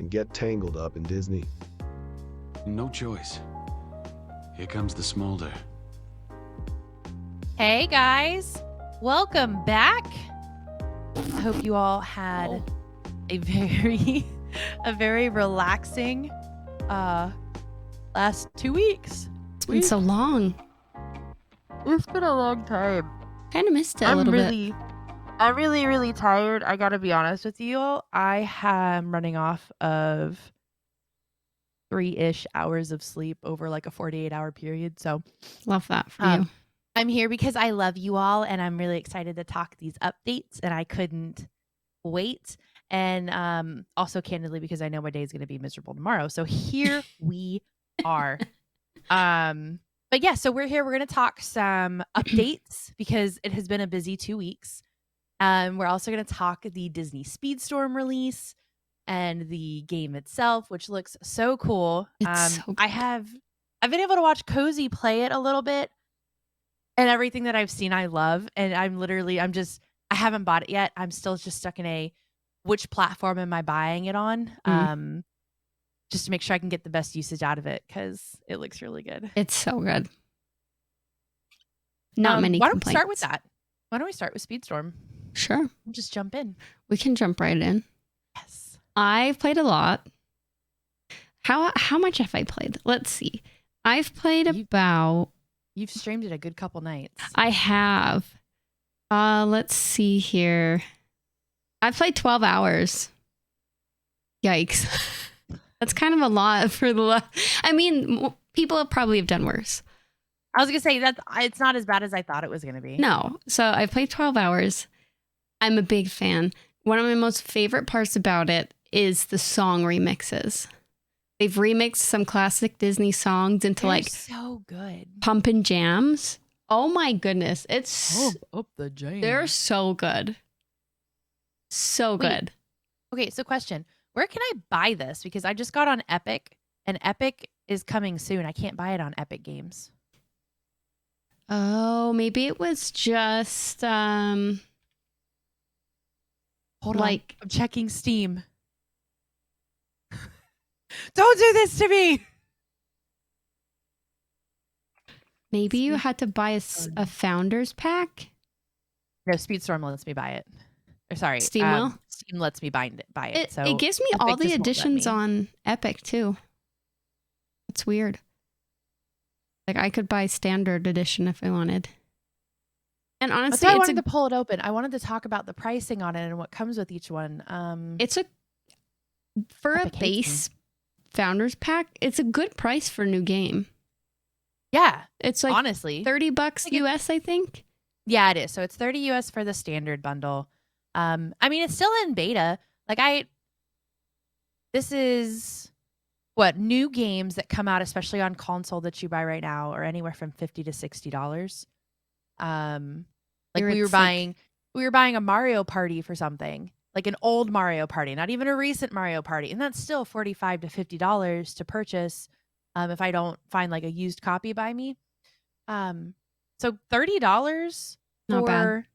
and get tangled up in Disney. No choice. Here comes the smolder. Hey guys, welcome back. I hope you all had a very relaxing last 2 weeks. It's been so long. It's been a long time. Kind of missed it a little bit. I'm really tired. I gotta be honest with you all. I am running off of 3-ish hours of sleep over like a 48-hour period. So Love that for you. I'm here because I love you all and I'm really excited to talk these updates and I couldn't wait. And also candidly because I know my day is going to be miserable tomorrow. So here we are. But yeah, so we're here. We're going to talk some updates because it has been a busy 2 weeks. We're also going to talk the Disney Speedstorm release and the game itself, which looks so cool. It's so good. I've been able to watch Cozy play it a little bit. And everything that I've seen, I love. And I haven't bought it yet. I'm still just stuck in which platform am I buying it on? Just to make sure I can get the best usage out of it because it looks really good. It's so good. Not many Why complaints. don't we start with that? Why don't we start with Speedstorm? Sure. We'll just jump in. We can jump right in. Yes. I've played a lot. How much have I played? Let's see. I've played about... You've streamed it a good couple nights. I have. Let's see here. I've played 12 hours. Yikes. That's kind of a lot for the... I mean, people have probably done worse. I was going to say that it's not as bad as I thought it was going to be. No. So I've played 12 hours. I'm a big fan. One of my most favorite parts about it is the song remixes. They've remixed some classic Disney songs into They're so good. Pumpin' jams. Oh my goodness. It's up the jam. They're so good. So good. Okay, so question. Where can I buy this? Because I just got on Epic and Epic is coming soon. I can't buy it on Epic Games. Oh, maybe it was just Hold on. I'm checking Steam. Don't do this to me. Maybe you had to buy a founder's pack. No, Speedstorm lets me buy it. Or sorry, Steam will? Steam lets me buy it. So it gives me Epic all the just won't let editions me. on Epic too. It's weird. Like I could buy standard edition if I wanted. And honestly, That's why I wanted to pull it open. I wanted to talk about the pricing on it and what comes with each one. For a Epic hates base founders pack, it's a good price for a new game. Yeah, It's like honestly $30 US, I think. Yeah, it is. So it's $30 US for the standard bundle. I mean, it's still in beta. This is what new games that come out, especially on console that you buy right now, are anywhere from $50 to $60. We were buying a Mario Party for something, like an old Mario Party, not even a recent Mario Party, and that's still $45 to $50 to purchase. If I don't find like a used copy by me. So $30 Not bad.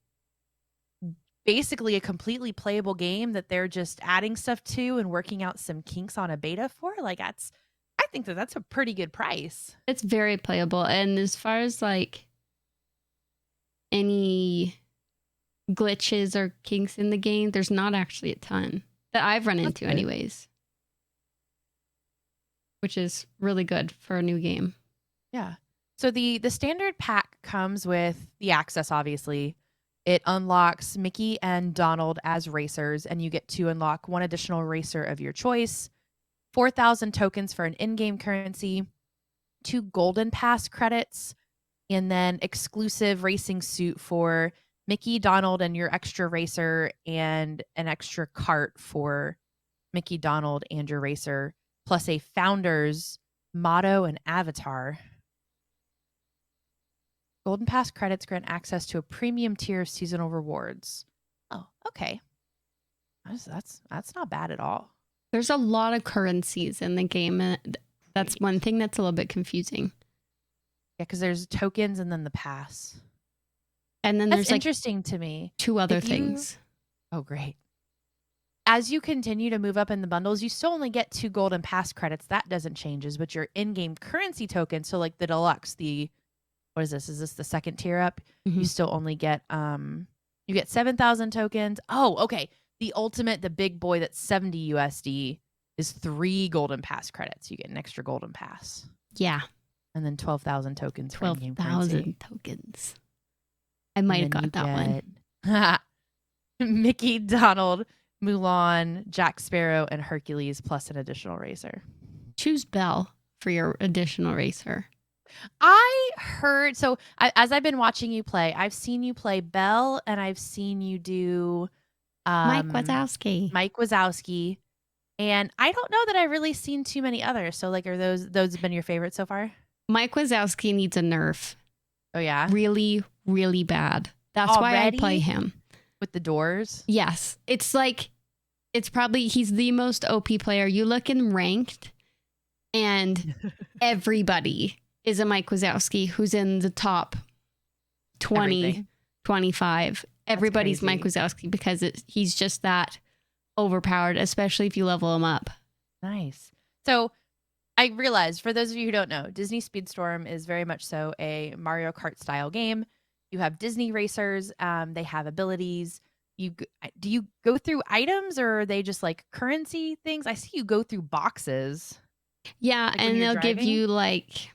Basically a completely playable game that they're just adding stuff to and working out some kinks on a beta for. I think that's a pretty good price. It's very playable. And as far as like any glitches or kinks in the game, there's not actually a ton that I've run into anyways. Which is really good for a new game. Yeah. So the standard pack comes with the access, obviously. It unlocks Mickey and Donald as racers, and you get to unlock one additional racer of your choice, 4,000 tokens for an in-game currency, 2 Golden Pass credits, and then exclusive racing suit for Mickey, Donald, and your extra racer, and an extra cart for Mickey, Donald, and your racer, plus a founder's motto and avatar. Golden Pass credits grant access to a premium tier of seasonal rewards. Oh, okay. That's not bad at all. There's a lot of currencies in the game. And that's one thing that's a little bit confusing. Yeah, because there's tokens and then the pass. And then That's there's like interesting to me. 2 other things. Oh, great. as you continue to move up in the bundles, you still only get 2 golden pass credits. That doesn't change, but your in-game currency token, so like the deluxe, what is this? Is this the second tier up? You still only get you get 7,000 tokens. Oh, okay. The ultimate, the big boy that's 70 USD is 3 golden pass credits. You get an extra golden pass. Yeah. And then 12,000 tokens for in-game 12,000 tokens. I might have got that one. Mickey, Donald, Mulan, Jack Sparrow, and Hercules plus an additional racer. Choose Belle for your additional racer. I heard, so as I've been watching you play, I've seen you play Belle and I've seen you do Mike Wazowski. And I don't know that I've really seen too many others. So like, are those have been your favorites so far? Mike Wazowski needs a nerf. Oh yeah? Really, really bad. That's why I play him. With the doors? Yes. It's like, he's the most OP player. You look in ranked and everybody is a Mike Wazowski who's in the top 20, Everything. 25. Everybody's Mike Wazowski because he's just that overpowered, especially if you level him up. Nice. So I realized, for those of you who don't know, Disney Speedstorm is very much so a Mario Kart style game. You have Disney racers. They have abilities. Do you go through items, or are they just like currency things? I see you go through boxes. Yeah, like and they'll give you like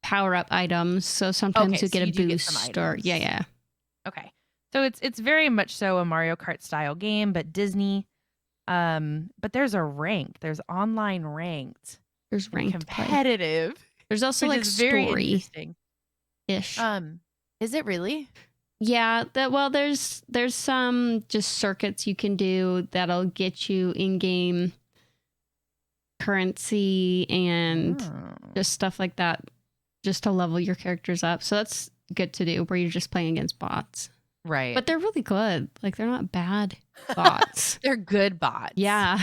power up items. So sometimes you get a boost or yeah. Okay. So it's very much so a Mario Kart style game, but Disney. But there's a ranked. There's online ranked. There's ranked competitive. There's also like story ish. Is it really? Yeah. There's some just circuits you can do that'll get you in game currency and just stuff like that, just to level your characters up. So that's good to do where you're just playing against bots. Right. But they're really good. Like, they're not bad bots. They're good bots. Yeah.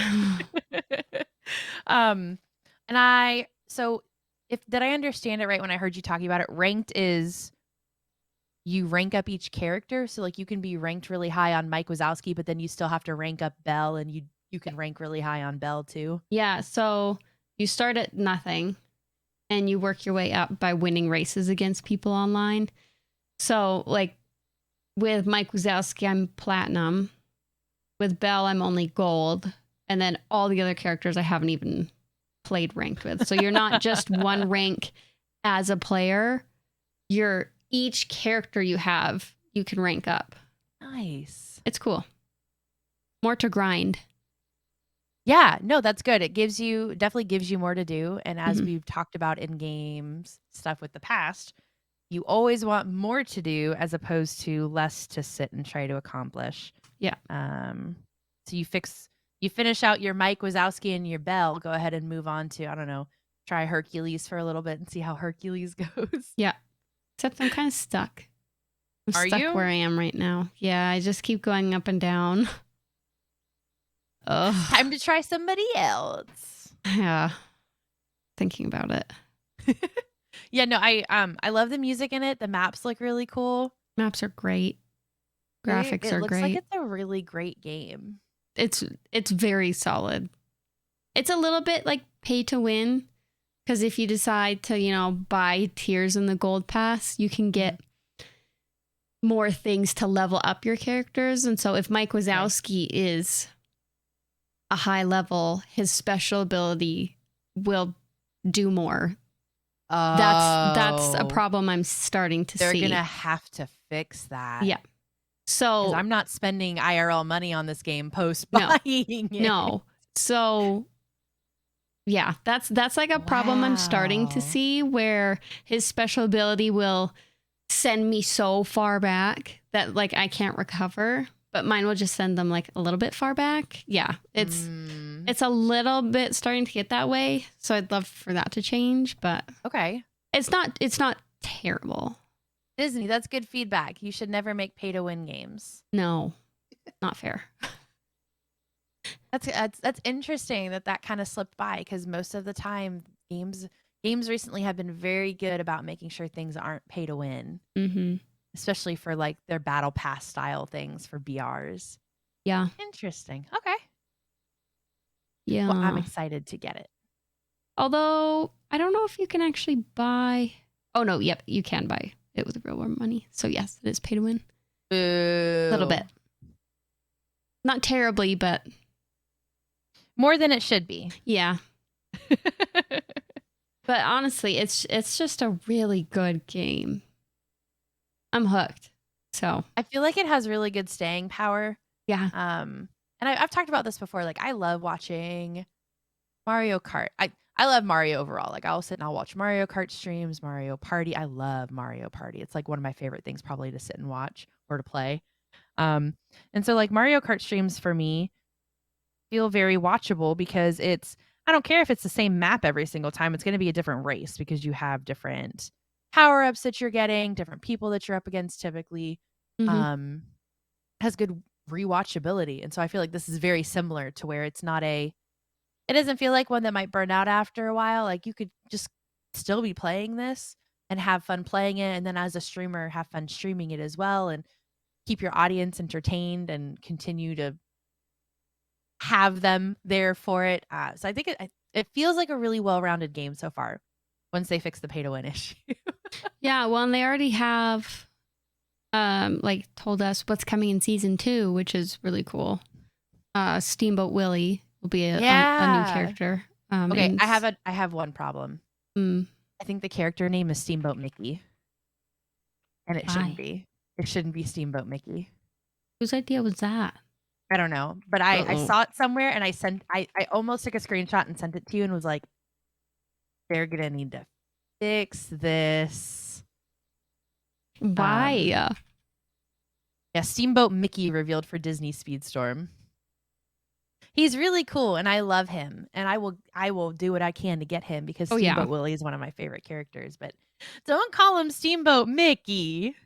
So did I understand it right when I heard you talking about it? Ranked is you rank up each character. So like you can be ranked really high on Mike Wazowski, but then you still have to rank up Belle, and you can rank really high on Belle too. Yeah. So you start at nothing and you work your way up by winning races against people online. So like, with Mike Wazowski, I'm platinum. With Belle, I'm only gold. And then all the other characters I haven't even played ranked with. So you're not just one rank as a player. Each character you have, you can rank up. Nice. It's cool. More to grind. Yeah, no, that's good. It definitely gives you more to do. And as we've talked about in games stuff with the past, you always want more to do as opposed to less to sit and try to accomplish. Yeah. So you finish out your Mike Wazowski and your Belle, go ahead and move on to, I don't know, try Hercules for a little bit and see how Hercules goes. Yeah. Except I'm kind of stuck. I'm stuck where I am right now. Yeah, I just keep going up and down. Ugh. Time to try somebody else. Yeah. Thinking about it. Yeah, no, I love the music in it. The maps look really cool. Maps are great. Graphics are great. It looks like it's a really great game. It's very solid. It's a little bit like pay to win, because if you decide to, buy tiers in the gold pass, you can get more things to level up your characters. And so if Mike Wazowski is a high level, his special ability will do more. That's a problem I'm starting to see. They're gonna have to fix that. Yeah. So I'm not spending IRL money on this game post buying it. No. So yeah, that's like a problem I'm starting to see, where his special ability will send me so far back that like I can't recover, but mine will just send them like a little bit far back. Yeah. It's a little bit starting to get that way. So I'd love for that to change, but okay. It's not terrible. Disney, that's good feedback. You should never make pay to win games. No. Not fair. That's interesting that kind of slipped by, because most of the time games recently have been very good about making sure things aren't pay to win. Mm-hmm. Especially for like their battle pass style things for BRs. Yeah. Interesting. Okay. Yeah. Well, I'm excited to get it. Although I don't know if you can actually buy. Oh no, yep, you can buy it with real world money. So yes, it is pay to win. Boo. A little bit. Not terribly, but More than it should be. yeah. But honestly, it's just a really good game. I'm hooked. So I feel like it has really good staying power. yeah. And I've talked about this before. Like, I love watching Mario Kart. I love Mario overall. Like, I'll sit and I'll watch Mario Kart streams, Mario Party. I love Mario Party. It's like one of my favorite things probably to sit and watch or to play. And so like Mario Kart streams for me feel very watchable because I don't care if it's the same map every single time. It's going to be a different race because you have different power-ups that you're getting, different people that you're up against typically. Mhm. Has good rewatchability. And so I feel like this is very similar to where it doesn't feel like one that might burn out after a while. Like you could just still be playing this and have fun playing it, and then as a streamer have fun streaming it as well and keep your audience entertained and continue to have them there for it. So I think it feels like a really well-rounded game so far once they fix the pay to win issue. Yeah, well, and they already have like told us what's coming in season 2, which is really cool. Steamboat Willie will be a new Yeah. character. Okay, and I have one problem. mm, I think the character name is Steamboat Mickey, and it Why? shouldn't be. It shouldn't be Steamboat Mickey. whose idea was that? I don't know, but I Uh-oh. saw it somewhere and I almost took a screenshot and sent it to you and was like, they're gonna need to fix this. Why? Yeah, Steamboat Mickey revealed for Disney Speedstorm. He's really cool and I love him, and I will do what I can to get him because Oh, yeah. Steamboat Willie is one of my favorite characters, but don't call him Steamboat Mickey.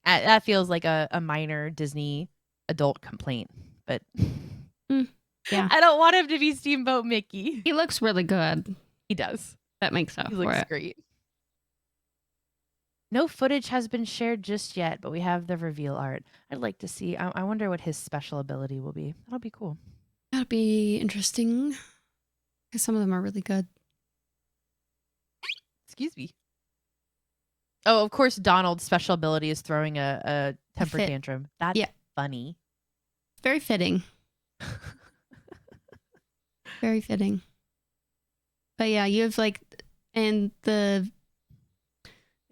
That feels like a minor Disney adult complaint, but yeah. I don't want him to be Steamboat Mickey. He looks really good. He does. That makes up He for looks it. great. No footage has been shared just yet, but we have the reveal art. I'd like to see. I wonder what his special ability will be. That'll be cool. That'd be interesting because some of them are really good. Excuse me. Oh, of course, Donald's special ability is throwing a temper fit. tantrum. That's Yeah. funny. Very fitting. Very fitting. But yeah, you have like, and the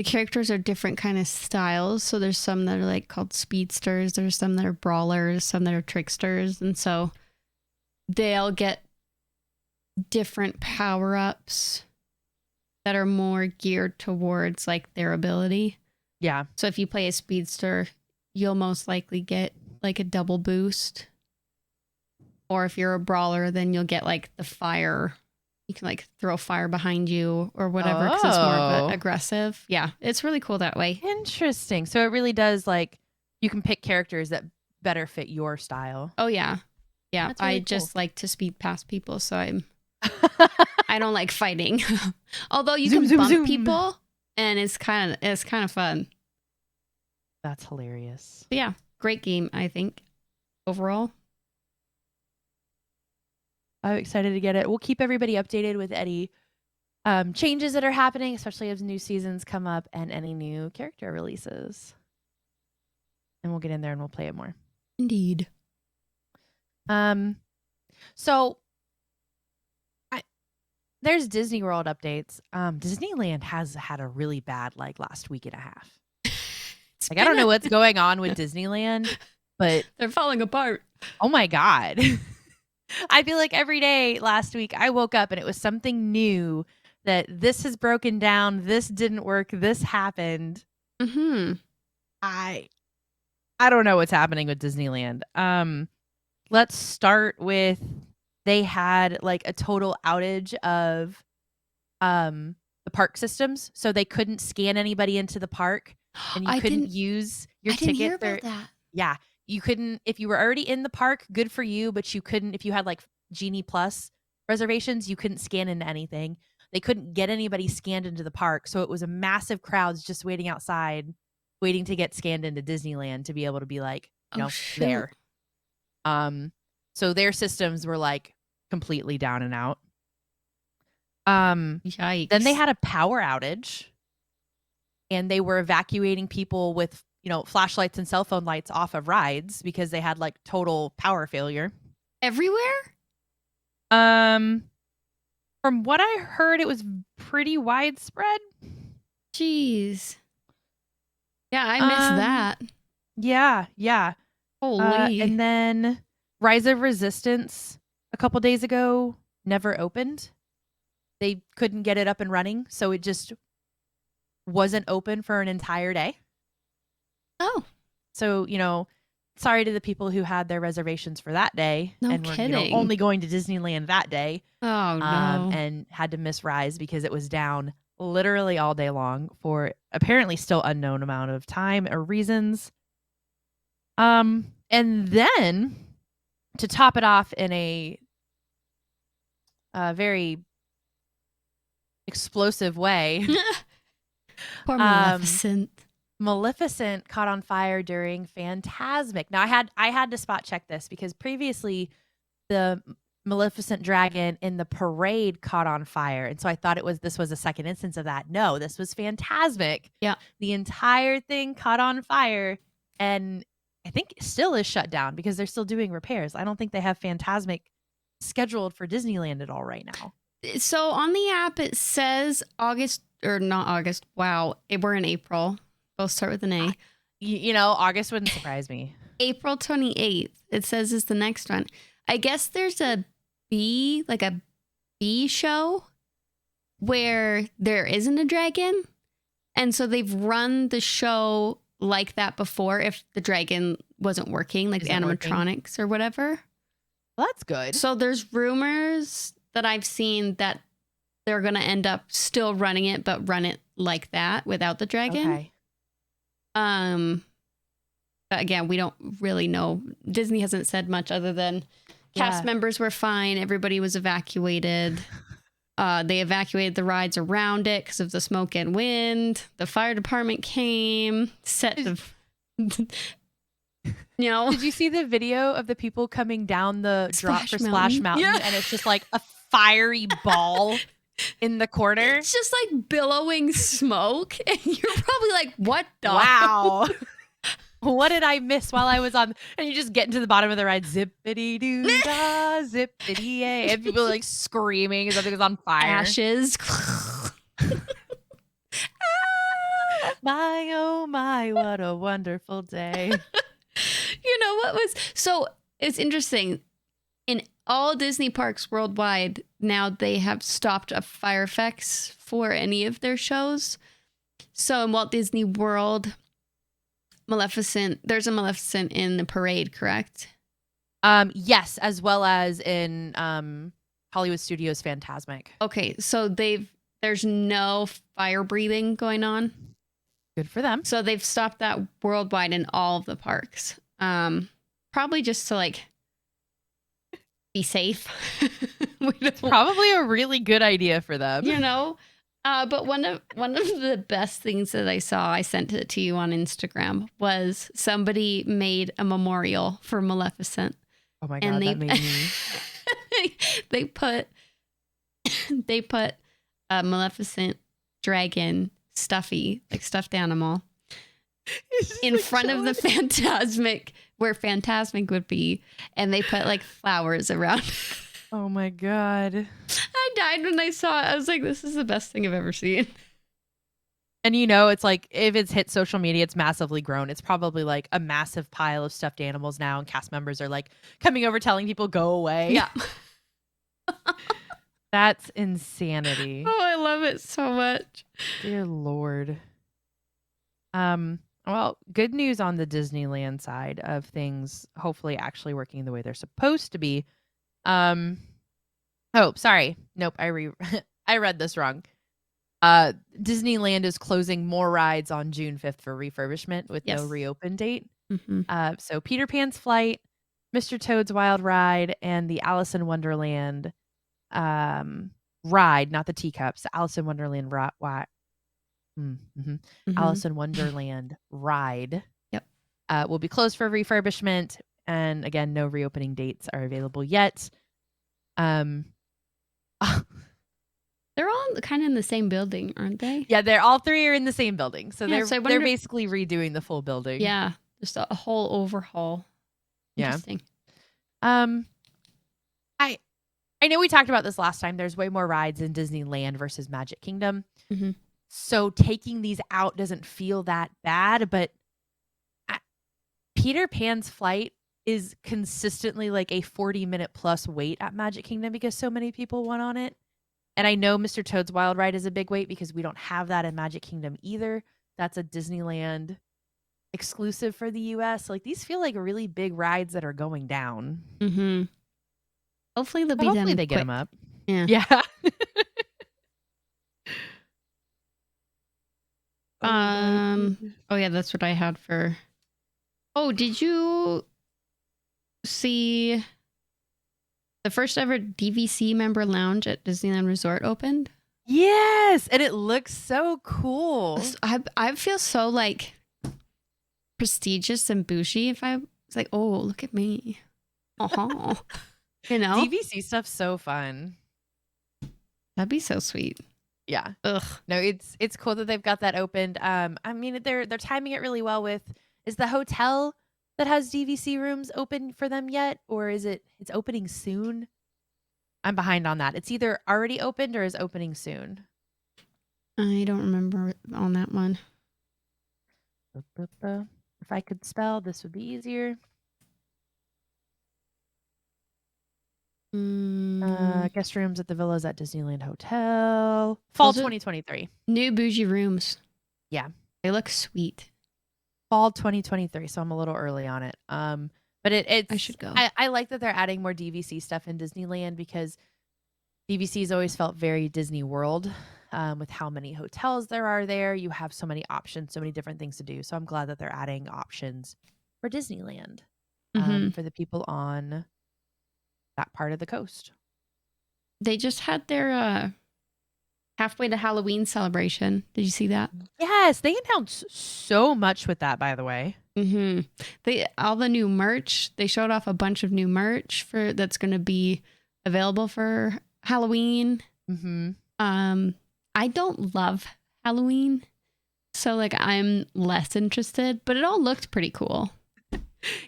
characters are different kind of styles. So there's some that are like called speedsters. There's some that are brawlers, some that are tricksters. And so they'll get different power-ups that are more geared towards like their ability. Yeah. So if you play a speedster, you'll most likely get like a double boost. Or if you're a brawler, then you'll get like the fire. You can like throw fire behind you or whatever because it's more of Oh. an aggressive. Yeah, it's really cool that way. Interesting. So it really does like you can pick characters that better fit your style. Oh yeah, yeah. That's really I cool. just like to speed past people, so I don't like fighting. Although you Zoom, can zoom, bump zoom. people, and it's kind of fun. That's hilarious. But yeah, great game. I think overall. I'm excited to get it. We'll keep everybody updated with any changes that are happening, especially as new seasons come up and any new character releases. And we'll get in there and we'll play it more. Indeed. So there's Disney World updates. Disneyland has had a really bad like last week and a half. Like I don't know what's going on with Disneyland, but they're falling apart. Oh my God. I feel like every day last week I woke up and it was something new that this has broken down, this didn't work, this happened. Mm-hmm. I don't know what's happening with Disneyland. Let's start with they had like a total outage of the park systems, so they couldn't scan anybody into the park and you couldn't use your ticket. Hear about that. Yeah. You couldn't, if you were already in the park, good for you, but you couldn't, if you had like Genie Plus reservations, you couldn't scan into anything. They couldn't get anybody scanned into the park. So it was a massive crowds just waiting outside waiting to get scanned into Disneyland to be able to be like, shoot. there. So their systems were like completely down and out. Yikes. Then they had a power outage, and they were evacuating people with, flashlights and cell phone lights off of rides because they had like total power failure. Everywhere? From what I heard, it was pretty widespread. Jeez. Yeah, I missed that. Yeah. Holy. And then Rise of Resistance a couple days ago never opened. They couldn't get it up and running, so it just wasn't open for an entire day. Oh. So, sorry to the people who had their reservations for that day No and kidding. were only going to Disneyland that day. Oh, no. And had to miss Rise because it was down literally all day long for apparently still unknown amount of time or reasons. And then to top it off in a very explosive way, Poor Maleficent. Maleficent caught on fire during Fantasmic. Now I had to spot check this because previously the Maleficent dragon in the parade caught on fire, and so I thought this was a second instance of that. No, this was Fantasmic. Yeah, the entire thing caught on fire, and I think it still is shut down because they're still doing repairs. I don't think they have Fantasmic scheduled for Disneyland at all right now. So on the app it says August, or not August. Wow, we're in April. Both start with an A. August wouldn't surprise me. April 28th, it says, is the next one. I guess there's a B show where there isn't a dragon. And so they've run the show like that before if the dragon wasn't working, like animatronics or whatever. Well, that's good. So there's rumors that I've seen that they're going to end up still running it, but run it like that without the dragon. Okay. But again, we don't really know. Disney hasn't said much other than cast members were fine. Everybody was evacuated. They evacuated the rides around it because of the smoke and wind. The fire department came, Did you see the video of the people coming down the drop for Splash Mountain? Yeah. And it's just like a fiery ball in the corner. It's just like billowing smoke. And you're probably like, what the? Wow. What did I miss while I was on? And you just get into the bottom of the ride, zippity doo da, zippity yay, and people are like screaming as if it was on fire. Ashes. My oh my, what a wonderful day. So it's interesting. In all Disney parks worldwide, now they have stopped up fire effects for any of their shows. So in Walt Disney World, there's a Maleficent in the parade, correct? Yes, as well as in Hollywood Studios Fantasmic. Okay, so there's no fire breathing going on. Good for them. So they've stopped that worldwide in all of the parks. Probably just to like be safe. Probably a really good idea for them. But one of the best things that I saw, I sent it to you on Instagram, was somebody made a memorial for Maleficent. Oh my God, that made me. They put a Maleficent dragon stuffy, like stuffed animal, in front of the Fantasmic, where Fantasmic would be, and they put like flowers around. Oh my God. I died when I saw it. I was like, this is the best thing I've ever seen. And it's like, if it's hit social media, it's massively grown. It's probably like a massive pile of stuffed animals now, and cast members are like coming over telling people go away. Yeah. That's insanity. Oh, I love it so much. Dear Lord. Well, good news on the Disneyland side of things, hopefully actually working the way they're supposed to be. Oh, sorry. Nope, I read this wrong. Disneyland is closing more rides on June 5th for refurbishment with no reopen date. Mm-hmm. So Peter Pan's Flight, Mr. Toad's Wild Ride, and the Alice in Wonderland ride, not the teacups, the Alice in Wonderland Mm-hmm. Mhm. Alice in Wonderland ride Yep. will be closed for refurbishment, and again, no reopening dates are available yet. Um, They're all kind of in the same building, aren't they? yeah, they're all three are in the same building, so Yeah, so I they're wonder if- basically redoing the full building. Yeah, just a whole overhaul. Yeah. Interesting. I know we talked about this last time. There's way more rides in Disneyland versus Magic Kingdom. Mhm. So taking these out doesn't feel that bad, but Peter Pan's flight is consistently like a 40-minute plus wait at Magic Kingdom because so many people went on it. And I know Mr. Toad's Wild Ride is a big wait because we don't have that in Magic Kingdom either. That's a Disneyland exclusive for the US. Like these feel like really big rides that are going down. Mm-hmm. Hopefully they'll But be hopefully done they get quick. them up. Yeah. Yeah. Oh yeah, that's what I had for. Oh, did you see the first ever DVC member lounge at Disneyland Resort opened? Yes, and it looks so cool. I feel so like prestigious and bougie if I was like, oh, look at me. Uh-huh. You know? DVC stuff's so fun. That'd be so sweet. Yeah. Ugh. No, it's cool that they've got that opened. I mean they're timing it really well with is the hotel that has DVC rooms open for them yet, or is it's opening soon? I'm behind on that. It's either already opened or is opening soon. I don't remember on that one. If I could spell, this would be easier. Guest rooms at the villas at Disneyland Hotel. Fall 2023. New bougie rooms. Yeah. They look sweet. Fall 2023, so I'm a little early on it. But it's I should go. I like that they're adding more DVC stuff in Disneyland because DVC's always felt very Disney World with how many hotels there are there. You have so many options, so many different things to do. So I'm glad that they're adding options for Disneyland for the people on that part of the coast. They just had their halfway to Halloween celebration. Did you see that? Yes, they announced so much with that, by the way. Mm-hmm. All the new merch. They showed off a bunch of new merch that's going to be available for Halloween. Mm-hmm. I don't love Halloween, so like I'm less interested. But it all looked pretty cool.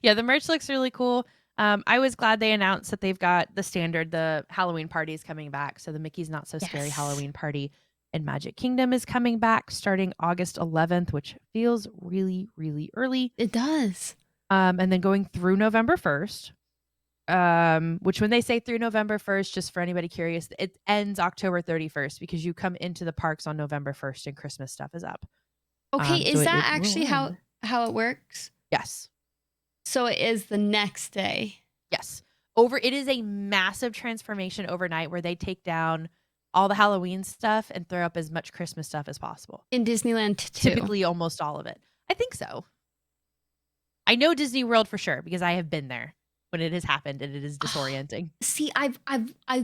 Yeah, the merch looks really cool. I was glad they announced that they've got the Halloween party is coming back. So the Mickey's Not So Scary Halloween party in Magic Kingdom is coming back starting August 11th, which feels really, really early. It does. And then going through November 1st, which when they say through November 1st, just for anybody curious, it ends October 31st because you come into the parks on November 1st and Christmas stuff is up. Okay, so is it that actually how it works? Yes. So it is the next day. Yes. It is a massive transformation overnight where they take down all the Halloween stuff and throw up as much Christmas stuff as possible. In Disneyland too. Typically almost all of it. I think so. I know Disney World for sure because I have been there when it has happened and it is disorienting. See, I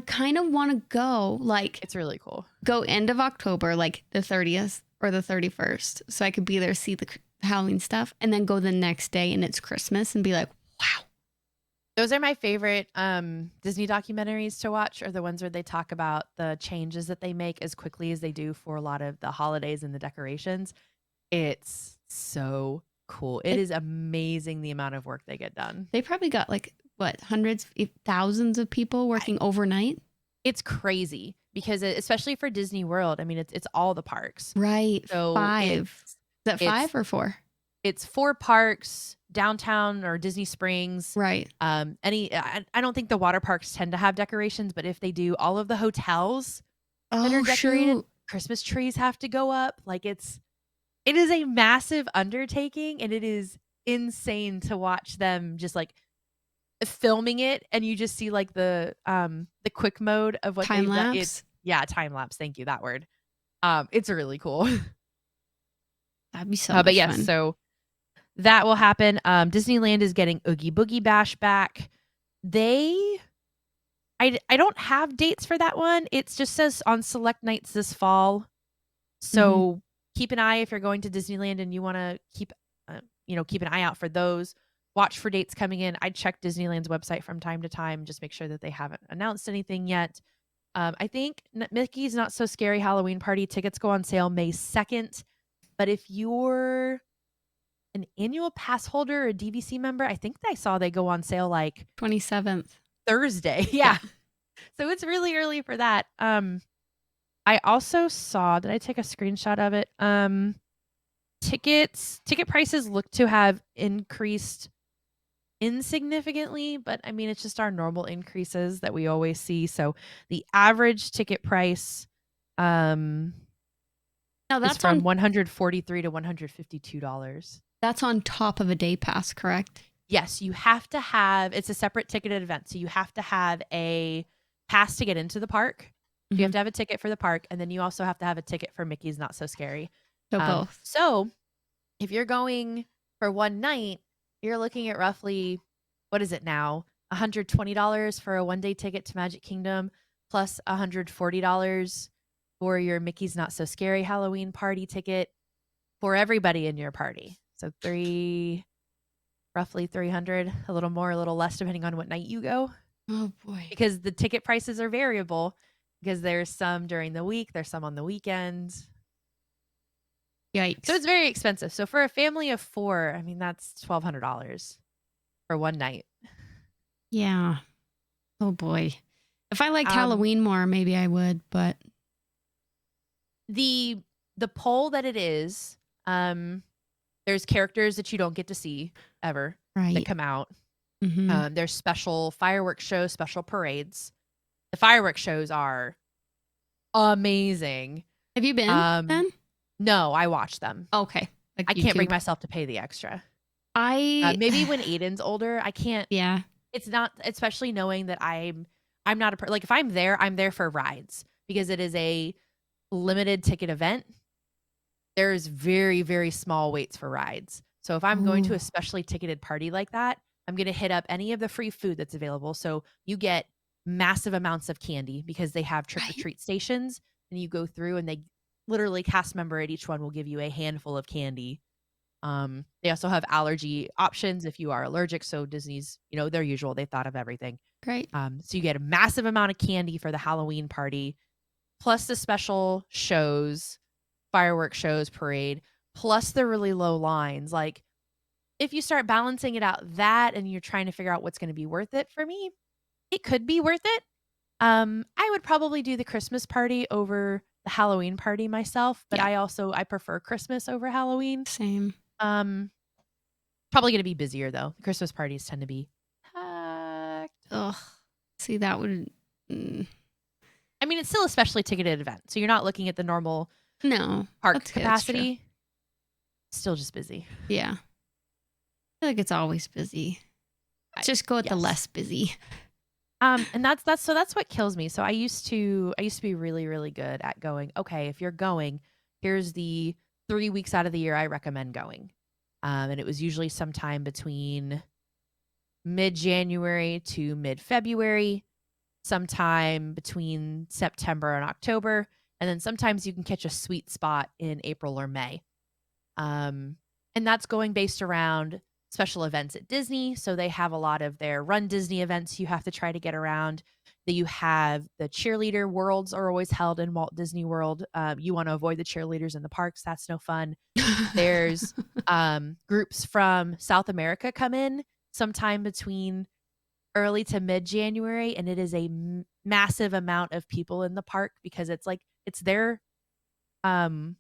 kind of want to go like it's really cool. Go end of October, like the 30th or the 31st, so I could be there, see the Halloween stuff, and then go the next day and it's Christmas and be like, wow. Those are my favorite Disney documentaries to watch, are the ones where they talk about the changes that they make as quickly as they do for a lot of the holidays and the decorations. It's so cool. It is amazing the amount of work they get done. They probably got like, what, hundreds, thousands of people working overnight? It's crazy because especially for Disney World, I mean, it's all the parks. Right. So 5. Is that 5 or 4? It's 4 parks, downtown or Disney Springs. Right. I don't think the water parks tend to have decorations, but if they do, all of the hotels that are decorated, Christmas trees have to go up. Like it is a massive undertaking, and it is insane to watch them just like filming it, and you just see like the quick mode of what time lapse. Time lapse. Thank you, that word. It's really cool. That'd be so much fun. So that will happen. Disneyland is getting Oogie Boogie Bash back. I don't have dates for that one. It just says on select nights this fall. So keep an eye if you're going to Disneyland and you want to keep keep an eye out for those. Watch for dates coming in. I check Disneyland's website from time to time, just make sure that they haven't announced anything yet. I think Mickey's Not So Scary Halloween Party tickets go on sale May 2nd. But if you're an annual pass holder or a DVC member, I think I saw they go on sale like 27th. Thursday. Yeah. So it's really early for that. I also saw, did I take a screenshot of it? Ticket prices look to have increased insignificantly, but I mean, it's just our normal increases that we always see. So the average ticket price No, is that's from on $143 to $152. that's on top of a day pass, correct? Yes, you have to have, it's a separate ticketed event. So you have to have a pass to get into the park. You have to have a ticket for the park, and then you also have to have a ticket for Mickey's Not So Scary. So both. So if you're going for one night, you're looking at roughly, what is it now? $120 for a one-day ticket to Magic Kingdom, plus $140 for your Mickey's Not So Scary Halloween party ticket for everybody in your party. So roughly 300, a little more, a little less, depending on what night you go. Oh boy. Because the ticket prices are variable, because there's some during the week, there's some on the weekends. Yikes. So it's very expensive. So for a family of 4, I mean, that's $1,200 for one night. Yeah. Oh boy. If I liked Halloween more, maybe I would, but the poll that it is, there's characters that you don't get to see ever that come out. There's special fireworks shows, special parades. The fireworks shows are amazing. Have you been then? No, I watch them. Okay. Like I can't bring YouTube. myself to pay the extra. Maybe when Aiden's older, I can't. Yeah. It's not, especially knowing that I'm not like, if I'm there for rides, because it is a limited ticket event. There's very, very small waits for rides. So if I'm going to a specially ticketed party like that, I'm going to hit up any of the free food that's available. So you get massive amounts of candy, because they have trick-or-treat stations, and you go through, and they literally, cast member at each one will give you a handful of candy. They also have allergy options if you are allergic. So Disney's, their usual, they thought of everything. Great. So you get a massive amount of candy for the Halloween party, plus the special shows, fireworks shows, parade, plus the really low lines. Like, if you start balancing it out and you're trying to figure out what's going to be worth it, for me, it could be worth it. I would probably do the Christmas party over the Halloween party myself, but I prefer Christmas over Halloween. Same. Probably going to be busier though. Christmas parties tend to be packed. Ugh. See, that would. I mean, it's still a specially ticketed event, so you're not looking at the normal park capacity. Still just busy. Yeah. I feel like it's always busy. Just go with the less busy. And that's what kills me. So I used to be really, really good at going, okay, if you're going, here's the 3 weeks out of the year I recommend going. And it was usually sometime between mid-January to mid-February, sometime between September and October, and then sometimes you can catch a sweet spot in April or May. And that's going based around special events at Disney. So they have a lot of their Run Disney events you have to try to get around. That you have the cheerleader worlds are always held in Walt Disney World. You want to avoid the cheerleaders in the parks. That's no fun. There's groups from South America come in sometime between early to mid-January, and it is a massive amount of people in the park, because it's their summer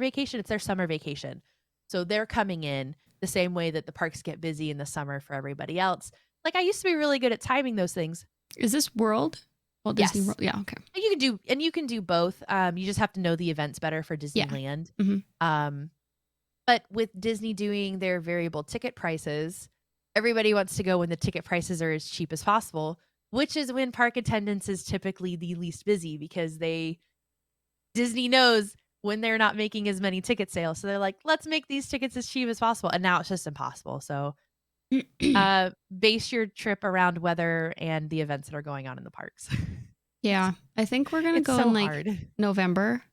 vacation. It's their summer vacation. So they're coming in the same way that the parks get busy in the summer for everybody else. Like, I used to be really good at timing those things. Is this World? Walt Disney World? Yeah, okay. You can do both. You just have to know the events better for Disneyland. Yeah. But with Disney doing their variable ticket prices, everybody wants to go when the ticket prices are as cheap as possible, which is when park attendance is typically the least busy, because Disney knows when they're not making as many ticket sales. So they're like, let's make these tickets as cheap as possible. And now it's just impossible. So base your trip around weather and the events that are going on in the parks. Yeah. I think we're going to go so in hard. November.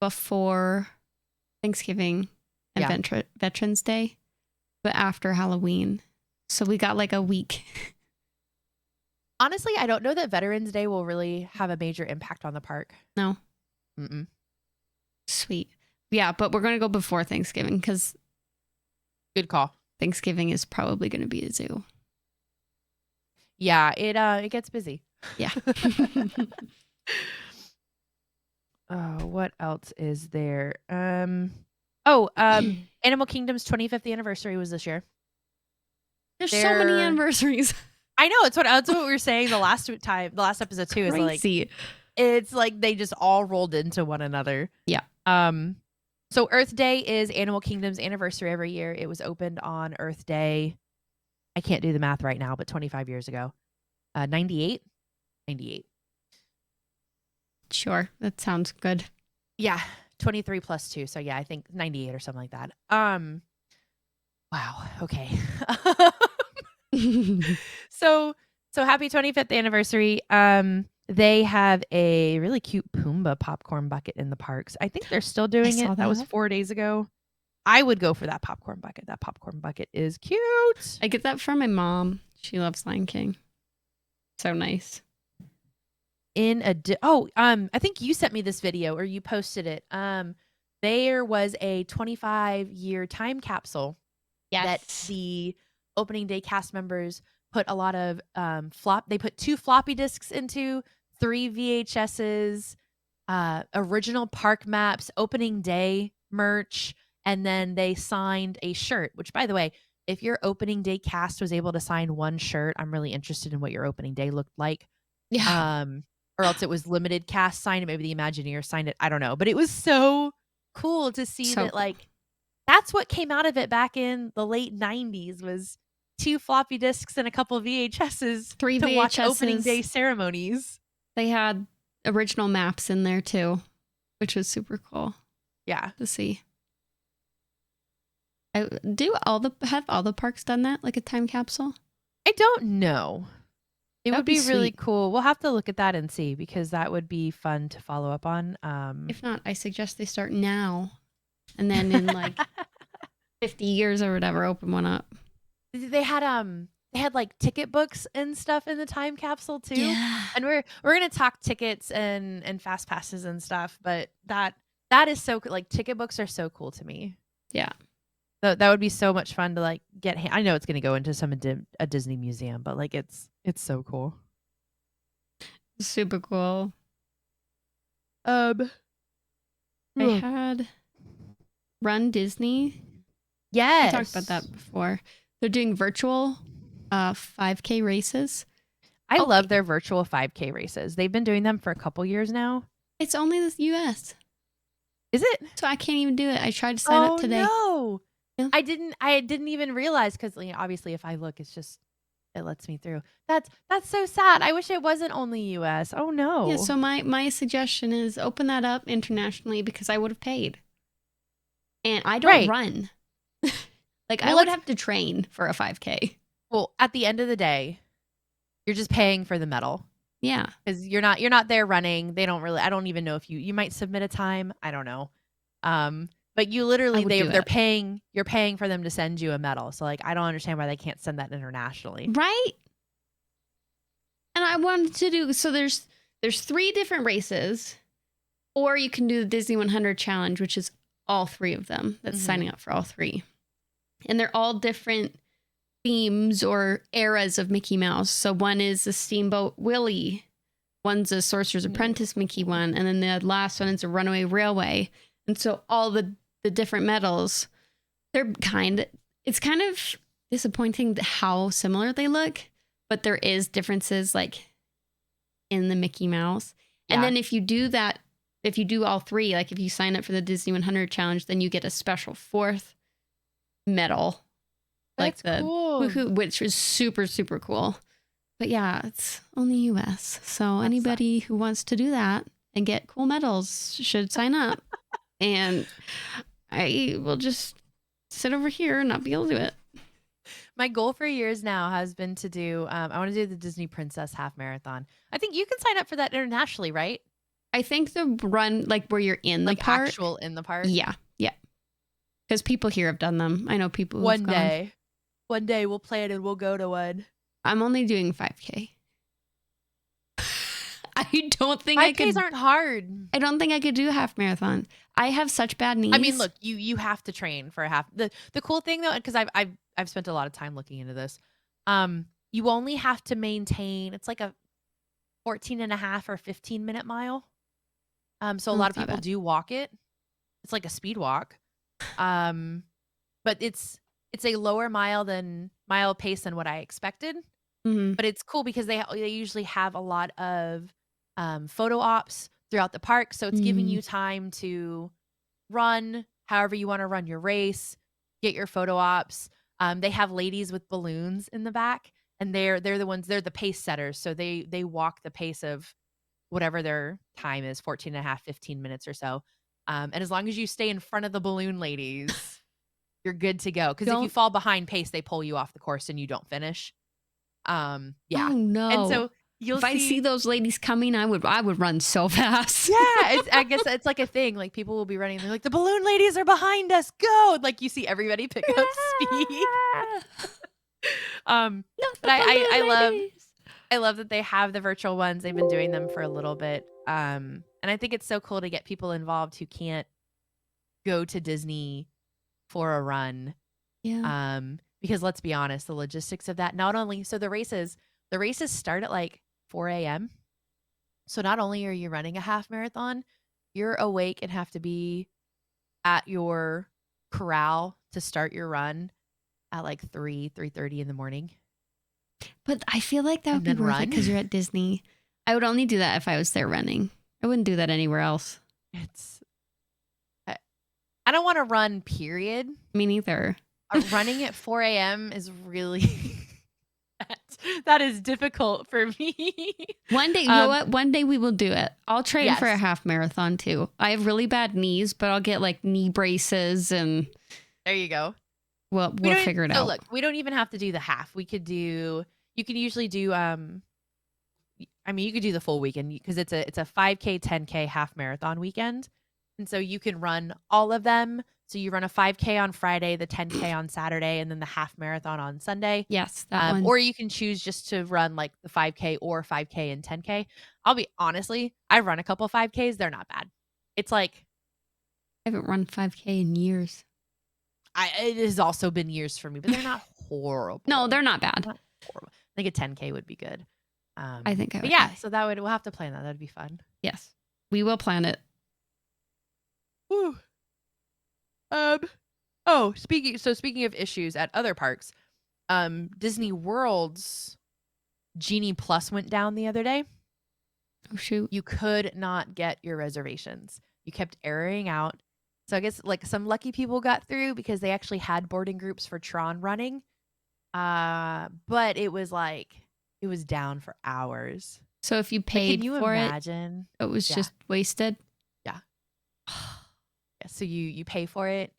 before Thanksgiving and Veterans Day, but after Halloween. So we got like a week. Honestly, I don't know that Veterans Day will really have a major impact on the park. No. Mm-mm. Sweet. Yeah, but we're going to go before Thanksgiving because Good call. Thanksgiving is probably going to be a zoo. Yeah, it gets busy. Yeah. Oh, what else is there? Animal Kingdom's 25th anniversary was this year. There's so many anniversaries. I know, that's what we were saying the last episode too. Crazy. Is like it's like they just all rolled into one another. Yeah. So Earth Day is Animal Kingdom's anniversary every year. It was opened on Earth Day. I can't do the math right now, but 25 years ago. 98. Sure, that sounds good. Yeah, 23 plus 2. So yeah, I think 98 or something like that. Wow. Okay. So happy 25th anniversary. They have a really cute Pumbaa popcorn bucket in the parks. I think they're still doing it. That was 4 days ago. I would go for that popcorn bucket. That popcorn bucket is cute. I get that from my mom. She loves Lion King. So nice. I think you sent me this video or you posted it. There was a 25-year time capsule that the opening day cast members put a lot of they put 2 floppy disks into, 3 VHSs, original park maps, opening day merch, and then they signed a shirt, which by the way, if your opening day cast was able to sign one shirt, I'm really interested in what your opening day looked like. Yeah. Or else it was limited cast signed it. Maybe the Imagineers signed it. I don't know. But it was so cool to see that like that's what came out of it back in the late 90s was 2 floppy disks and a couple of VHSs 3 to VHSs. watch opening day ceremonies. They had original maps in there too, which was super cool. Yeah. To see. Have all the parks done that, like a time capsule? I don't know. It would be really sweet. cool. We'll have to look at that and see because that would be fun to follow up on. If not, I suggest they start now and then in like 50 years or whatever, open one up. They had like ticket books and stuff in the time capsule too. Yeah. And we're gonna talk tickets and fast passes and stuff, but that is so like ticket books are so cool to me. Yeah. So that would be so much fun to like get. I know it's gonna go into a Disney museum, but like it's so cool. Super cool. I had Run Disney. Yes. I talked about that before. They're doing virtual 5K races. I love their virtual 5K races. They've been doing them for a couple years now. It's only the US. Is it? So I can't even do it. I tried to sign up today. No. Yeah. I didn't even realize because obviously if I look, it lets me through. That's so sad. I wish it wasn't only US. Oh no. Yeah, so my suggestion is open that up internationally because I would have paid. And I don't run. Like I would have to train for a 5K. Well, at the end of the day, you're just paying for the medal. Yeah. Because you're not there running. They don't really I don't even know if you might submit a time. I don't know. But you literally you're paying for them to send you a medal. So like I don't understand why they can't send that internationally. Right? And I wanted to do there's 3 different races, or you can do the Disney 100 challenge, which is all 3 of them. That's signing up for all 3. And they're all different themes or eras of Mickey Mouse. So one is the Steamboat Willie, one's a Sorcerer's Apprentice Mickey one, and then the last one is a Runaway Railway. And so all the different medals, it's kind of disappointing how similar they look, but there is differences like in the Mickey Mouse. Yeah. And then if you do all 3, like if you sign up for the Disney 100 challenge, then you get a special 4th medal. That's cool. Which is super, super cool. But yeah, it's only US. So anybody who wants to do that and get cool medals should sign up. And I will just sit over here and not be able to do it. My goal for years now has been to do, I want to do the Disney Princess Half Marathon. I think you can sign up for that internationally, right? I think the run, like where you're in the Like park. actual in the park. Yeah. Because people here have done them. I know people who've gone. One day we'll plan and we'll go to one. I'm only doing 5K. I don't think I 5Ks could. aren't hard. I don't think I could do a half marathon. I have such bad knees. I mean, look, you have to train for a half. The cool thing though, because I've spent a lot of time looking into this. You only have to maintain. It's like a 14 and a half or 15-minute mile. So a lot of that's not people bad. do walk it. It's like a speed walk. But it's a lower mile pace than what I expected. Mhm. But it's cool because they usually have a lot of photo ops throughout the park, so it's giving you time to run however you want to run your race, get your photo ops. They have ladies with balloons in the back, and they're the pace setters, so they walk the pace of whatever their time is, 14 and a half, 15 minutes or so. And as long as you stay in front of the balloon ladies, you're good to go. Because if you Don't- fall behind pace, they pull you off the course and you don't finish. Yeah. Oh no. And so you'll if I see those ladies coming, I would run so fast. Yeah, I guess it's like a thing. Like people will be running. They're like, the balloon ladies are behind us. Go! Like you see everybody pick up speed. But I love that they have the virtual ones. They've been doing them for a little bit. And I think it's so cool to get people involved who can't go to Disney for a run. Yeah. Because let's be honest, the logistics of that, not only so the races start at like 4 a.m. So not only are you running a half marathon, you're awake and have to be at your corral to start your run at like 3:30 in the morning. But I feel like that would be And then worth it run? because you're at Disney. I would only do that if I was there running. I wouldn't do that anywhere else. I don't want to run, period. Me neither. Running at 4 a.m. is really that is difficult for me. One day, you know what? One day we will do it. I'll train for a Yes. half marathon too. I have really bad knees, but I'll get like knee braces and There you go. we'll figure it So out. look, we don't even have to do the half. You can usually do you could do the full weekend because it's a 5K, 10K half marathon weekend. And so you can run all of them. So you run a 5K on Friday, the 10K on Saturday, and then the half marathon on Sunday. Yes, that one. Or you can choose just to run like the 5K or 5K and 10K. Honestly, I've run a couple 5Ks. They're not bad. It's like I haven't run 5K in years. it has also been years for me, but they're not horrible. No, they're not bad. Not horrible. I think a 10K would be good. I think I would. But yeah, so we'll have to plan that. That'd be fun. Yes, we will plan it. Woo. Speaking of issues at other parks, Disney World's Genie Plus went down the other day. Oh shoot. You could not get your reservations. You kept erroring out. So I guess like some lucky people got through because they actually had boarding groups for Tron running. But it was down for hours. So if you Like, paid can you for imagine? it was Yeah. just wasted. Yeah. Yeah, so you pay for it.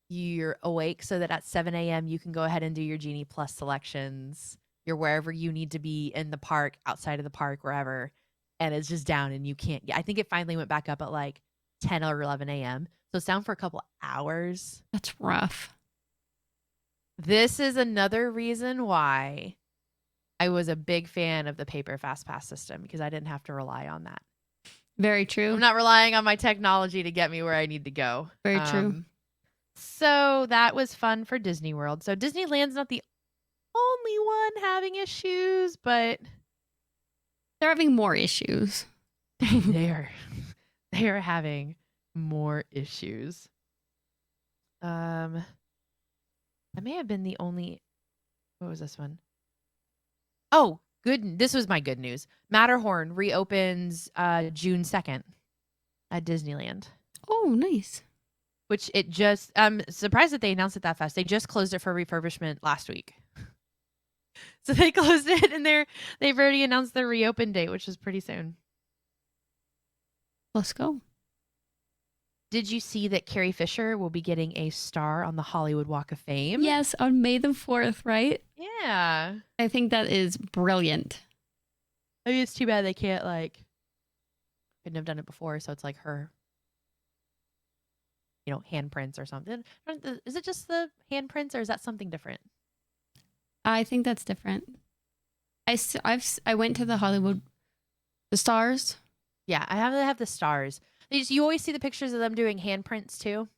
You're awake so that at 7 a.m. you can go ahead and do your Genie Plus selections. You're wherever you need to be in the park, outside of the park, wherever. And it's just down and you can't. I think it finally went back up at like 10 or 11 a.m. So it's down for a couple hours. That's rough. This is another reason why I was a big fan of the paper fast pass system because I didn't have to rely on that. Very true. I'm not relying on my technology to get me where I need to go. Very true. So that was fun for Disney World. So Disneyland's not the only one having issues, but They're having more issues. they are having more issues. I may have been the only. What was this one? Oh, good. This was my good news. Matterhorn reopens June 2nd at Disneyland. Oh, nice. Which it just, I'm surprised that they announced it that fast. They just closed it for refurbishment last week. So they closed it and they've already announced the reopen date, which is pretty soon. Let's go. Did you see that Carrie Fisher will be getting a star on the Hollywood Walk of Fame? Yes, on May the 4th, right? Yeah. I think that is brilliant. I mean, it's too bad they can't couldn't have done it before, so it's like her, handprints or something. Is it just the handprints, or is that something different? I think that's different. I went to the Hollywood, the stars. Yeah, I have the stars. You always see the pictures of them doing handprints too.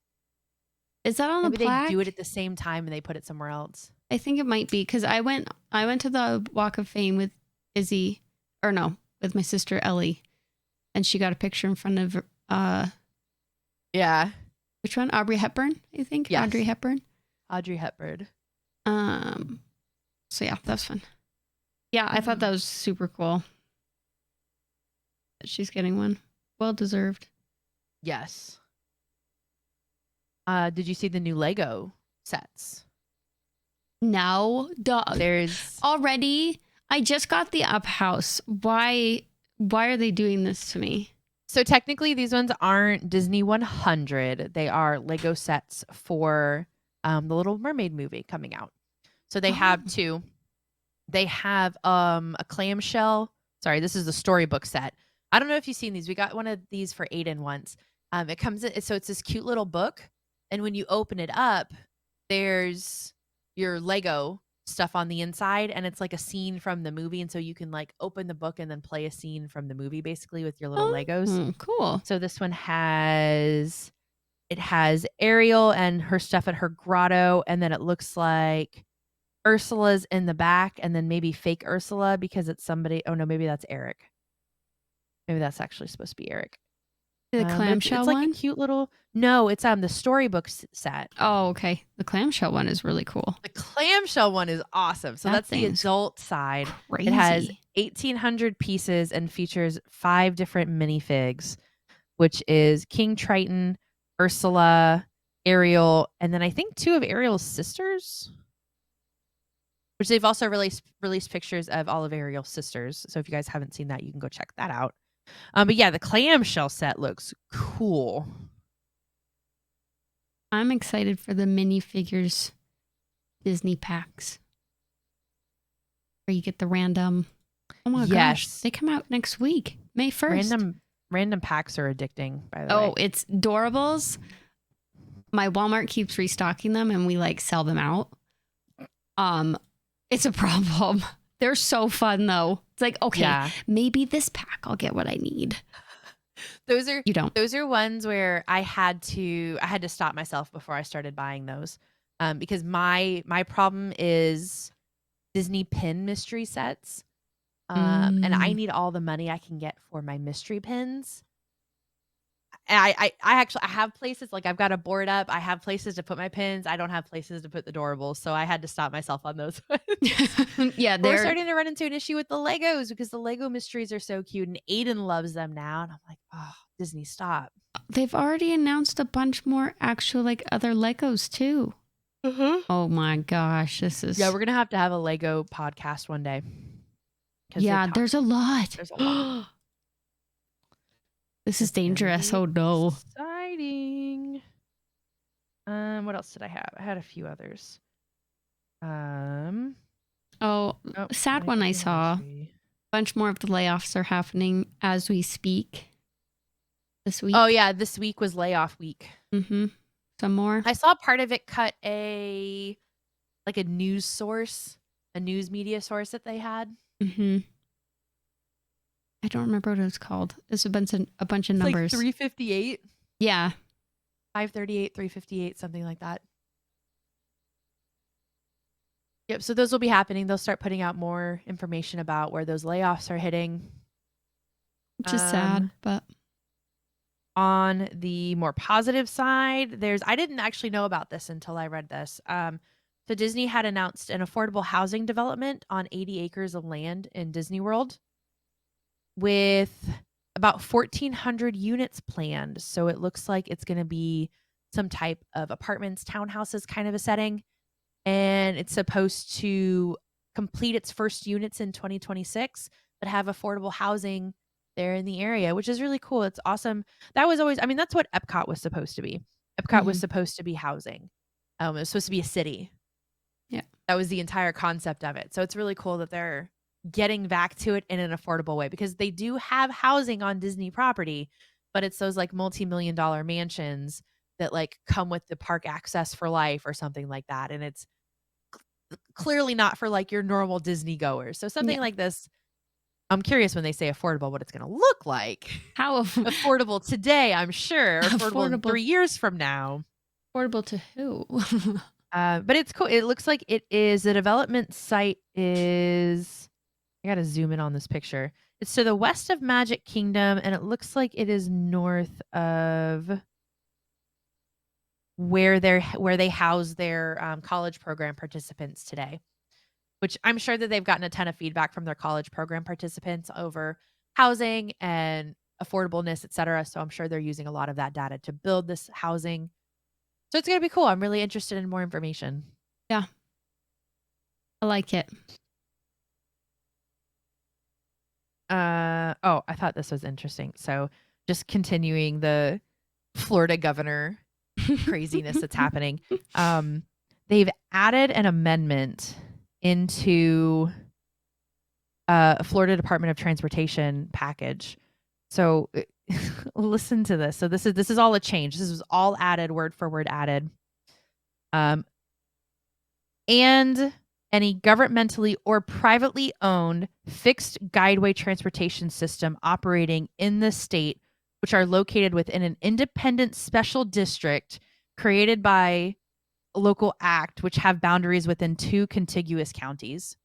Is that on Maybe the plaque? they do it at the same time and they put it somewhere else. I think it might be because I went to the Walk of Fame with Izzy, or no, with my sister Ellie, and she got a picture in front of Yeah. which one? Aubrey Hepburn, I think. Yes. Audrey Hepburn. Audrey Hepburn. So yeah, that's fun. Yeah, I thought that was super cool. That she's getting one. Well deserved. Yes. Did you see the new Lego sets? No, dog. There's Already, I just got the Up House. Why are they doing this to me? So technically these ones aren't Disney 100. They are Lego sets for the Little Mermaid movie coming out. So they have two. They have a clamshell. Sorry, this is the storybook set. I don't know if you've seen these. We got one of these for Aiden once. It comes in, so it's this cute little book, and when you open it up, there's your Lego stuff on the inside, and it's like a scene from the movie, and so you can like open the book and then play a scene from the movie basically with your little Legos. Cool. So this one has Ariel and her stuff at her grotto, and then it looks like Ursula's in the back, and then maybe fake Ursula because it's somebody. Oh no, maybe that's Eric. Maybe that's actually supposed to be Eric. The clamshell it's one? like a cute little. No, it's the storybook set. Oh, okay. The clamshell one is really cool. The clamshell one is awesome. So that's the adult side. Crazy. It has 1,800 pieces and features 5 different minifigs, which is King Triton, Ursula, Ariel, and then I think 2 of Ariel's sisters. Which they've also released pictures of all of Ariel's sisters. So if you guys haven't seen that, you can go check that out. But yeah, the clamshell set looks cool. I'm excited for the minifigures Disney packs. Where you get the random. Oh my gosh. They come out next week, May 1st. Random packs are addicting, by the way. Oh, it's Doorables. My Walmart keeps restocking them and we like sell them out. It's a problem. They're so fun though. It's like, okay, maybe this pack I'll get what I need. Those are ones where I had to stop myself before I started buying those. Because my problem is Disney pin mystery sets. And I need all the money I can get for my mystery pins. And I have places, like I've got a board up. I have places to put my pins. I don't have places to put the Doorables. So I had to stop myself on those ones. Yeah, we're starting to run into an issue with the Legos because the Lego mysteries are so cute and Aiden loves them now. And I'm like, oh, Disney, stop. They've already announced a bunch more actual like other Legos too. Oh my gosh, this is... Yeah, we're going to have a Lego podcast one day. Yeah, there's a lot. There's a lot. This is dangerous. Oh no. Exciting. What else did I have? I had a few others. Sad one I saw. A bunch more of the layoffs are happening as we speak. This week. Oh yeah, this week was layoff week. Some more. I saw part of it cut a news source, a news media source that they had. I don't remember what it was called. It's a bunch of numbers. Like 358. Yeah. 538, 358, something like that. Yep. So those will be happening. They'll start putting out more information about where those layoffs are hitting. Which is sad, but on the more positive side, I didn't actually know about this until I read this. So Disney had announced an affordable housing development on 80 acres of land in Disney World, with about 1,400 units planned. So it looks like it's going to be some type of apartments, townhouses kind of a setting. And it's supposed to complete its first units in 2026, but have affordable housing there in the area, which is really cool. It's awesome. That was always, that's what Epcot was supposed to be. Epcot was supposed to be housing. It was supposed to be a city. Yeah. That was the entire concept of it. So it's really cool that they're getting back to it in an affordable way, because they do have housing on Disney property, but it's those like multi-million-dollar mansions that like come with the park access for life or something like that. And it's clearly not for like your normal Disney goers. So something Yeah. like this, I'm curious when they say affordable, what it's going to look like. How Affordable today, I'm sure. Affordable in Affordable. 3 years from now. affordable to who? But it's cool. It looks like it is, the development site is, I gotta zoom in on this picture. It's to the west of Magic Kingdom, and it looks like it is north of where they house their college program participants today. Which I'm sure that they've gotten a ton of feedback from their college program participants over housing and affordableness, et cetera. So I'm sure they're using a lot of that data to build this housing. So it's gonna be cool. I'm really interested in more information. Yeah. I like it. Oh, I thought this was interesting. So just continuing the Florida governor craziness that's happening. They've added an amendment into a Florida Department of Transportation package. So listen to this. So this is all a change. This was all added, word for word added. And any governmentally or privately owned fixed guideway transportation system operating in the state, which are located within an independent special district created by a local act, which have boundaries within 2 contiguous counties.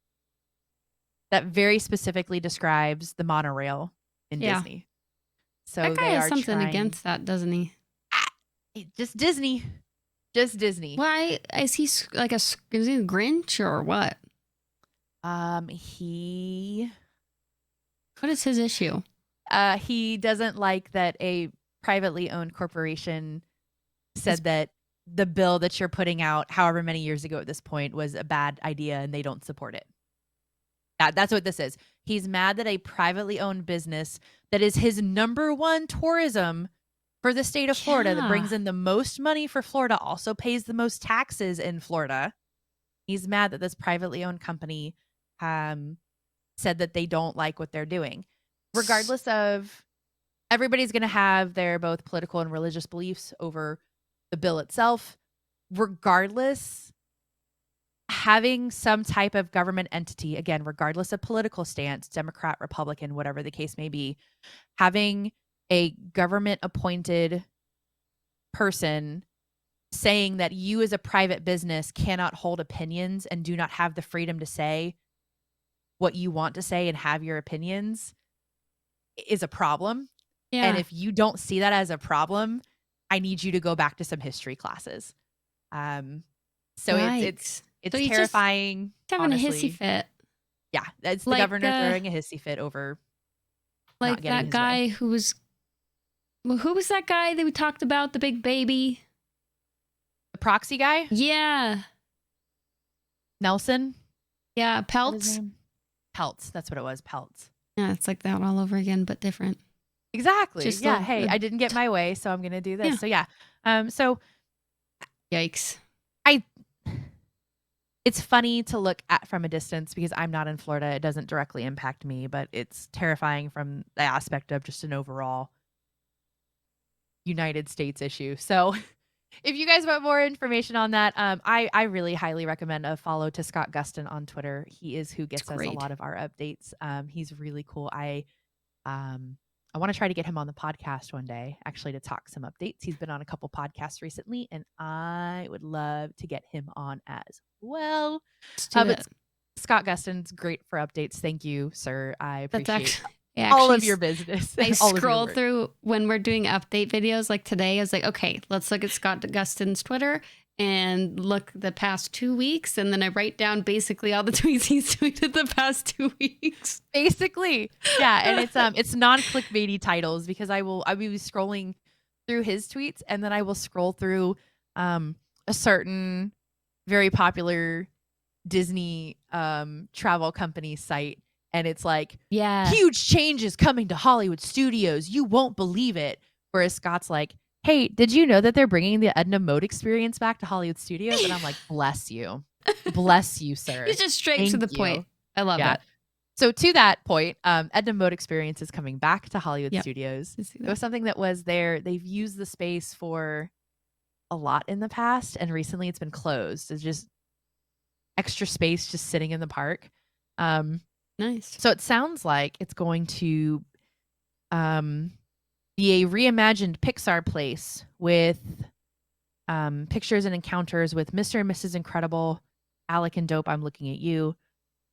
That very specifically describes the monorail in Yeah. Disney. So That guy they has are something trying, against that, doesn't he? just Disney. Just Disney. Why is he like is he a Grinch or what? He What is his issue? he doesn't like that a privately owned corporation said that the bill that you're putting out however many years ago at this point was a bad idea and they don't support it. That's what this is. He's mad that a privately owned business that is his number one tourism for the state of Florida, that Yeah. brings in the most money for Florida, also pays the most taxes in Florida. He's mad that this privately owned company said that they don't like what they're doing. Regardless of, everybody's going to have their both political and religious beliefs over the bill itself. Regardless, having some type of government entity, again, regardless of political stance, Democrat, Republican, whatever the case may be, having a government appointed person saying that you as a private business cannot hold opinions and do not have the freedom to say what you want to say and have your opinions is a problem. Yeah. And if you don't see that as a problem, I need you to go back to some history classes. So it's So he's just terrifying. having honestly. a hissy fit. Yeah, it's the Like, governor throwing a hissy fit over not Like getting that his guy way. who was that guy that we talked about, the big baby? The proxy guy, Yeah. Nelson. Yeah, What was his Peltz. name? Peltz. That's what it was. Peltz. Yeah, it's like that all over again, but different. Exactly. Just yeah. the- Hey, the- I didn't get my way, so I'm gonna do this. Yeah. So yeah. So Yikes. it's funny to look at from a distance because I'm not in Florida. It doesn't directly impact me, but it's terrifying from the aspect of just an overall United States issue. So if you guys want more information on that, I really highly recommend a follow to Scott Gustin on Twitter. He is who gets us a great. lot of our updates. He's really cool. I want to try to get him on the podcast one day, actually, to talk some updates. He's been on a couple podcasts recently, and I would love to get him on as well. Let's do But it. Scott Gustin's great for updates. Thank you, sir. I That's appreciate actually all of your business. I all of your scroll work. through when we're doing update videos like today. I was like, okay, let's look at Scott Gustin's Twitter and look the past 2 weeks. And then I write down basically all the tweets he's tweeted the past 2 weeks. Basically, yeah, and it's non-clickbaity titles because I'll be scrolling through his tweets, and then I will scroll through a certain very popular Disney travel company site, and it's like, Yeah. huge changes coming to Hollywood studios, you won't believe it. Whereas Scott's like, hey, did you know that they're bringing the Edna Mode experience back to Hollywood studios? And I'm like, bless you, sir. He's just straight to Thank the you. point. I love Yeah. it. So to that point, Edna Mode Experience is coming back to Hollywood Yep. Studios. I see It was that. something that was there. They've used the space for a lot in the past, and recently it's been closed. It's just extra space just sitting in the park. Um, Nice. so it sounds like it's going to be a reimagined Pixar place with pictures and encounters with Mr. and Mrs. Incredible, Alec and Dope. I'm looking at you.